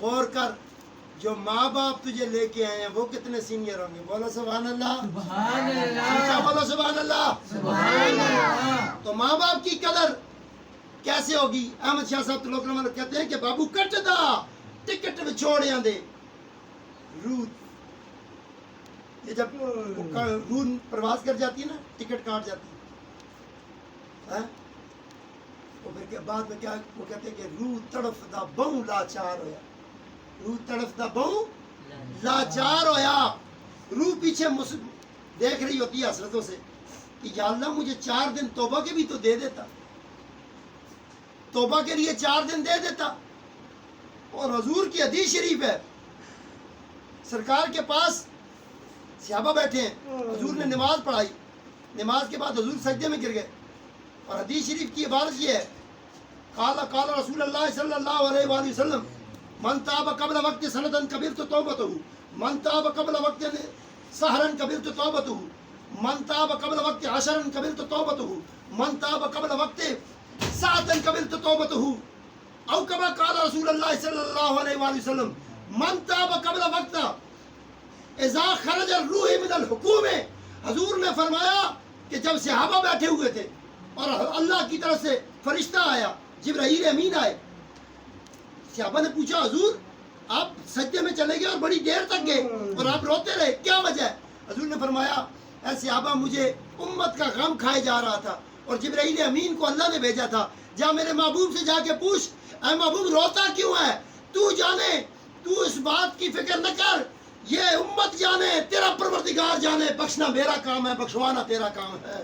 غور کر، جو ماں باپ تجھے لے کے آئے ہیں وہ کتنے سینئر ہوں گے؟ بولو سبحان اللہ، سبحان اونچا اللہ، بولو سبحان اللہ۔ سبحان اللہ۔ تو ماں باپ کی قدر کیسے ہوگی؟ احمد شاہ صاحب تو لوگ کہتے ہیں کہ بابو کٹ دا ٹکٹ چھوڑیاں دے روح، یہ جب روح پرواز کر جاتی ہے نا، ٹکٹ کاٹ جاتی ہے، وہ پھر بعد میں کیا وہ کہتے ہیں کہ روح تڑف دا بہو لاچار ہویا، روح تڑف دا بہو لاچار ہویا۔ روح پیچھے دیکھ رہی ہوتی ہے حسرتوں سے کہ یا اللہ مجھے 4 دن توبہ کے بھی تو دے دیتا، توبہ کے لیے 4 دن دے دیتا۔ اور حضور کی حدیث شریف ہے، سرکار کے پاس صحابہ بیٹھے ہیں، حضور نے نماز پڑھائی، نماز کے بعد حضور سجدے میں گر گئے، اور حدیث شریف کی عبارت یہ ہے، قال رسول اللہ صلی اللہ علیہ وآلہ وسلم من تاب قبل وقت سنتن قبلت توبتہ، من تاب قبل وقت سحرن قبلت توبتہ، من تاب قبل وقت عشرن قبلت توبتہ، من تاب قبل وقت ساعتن قبلت توبتہ، او کما قال رسول اللہ صلی اللہ علیہ وآلہ وسلم من تاب قبل وقت اذا خرج الروح من الحکوم۔ حضور نے فرمایا کہ جب صحابہ بیٹھے ہوئے تھے اور اللہ کی طرف سے فرشتہ آیا، جبرائیل امین آئے، صحابہ نے پوچھا حضور آپ سجدے میں چلے گئے اور بڑی دیر تک گئے اور آپ روتے رہے، کیا وجہ ہے؟ حضور نے فرمایا اے صحابہ مجھے امت کا غم کھائے جا رہا تھا، اور جبرائیل امین کو اللہ نے بھیجا تھا، جا میرے محبوب سے جا کے پوچھ اے محبوب روتا کیوں ہے، تو جانے، تو اس بات کی فکر نہ کر، یہ امت جانے، تیرا پروردگار جانے، بخشنا میرا کام ہے، بخشوانا تیرا کام ہے۔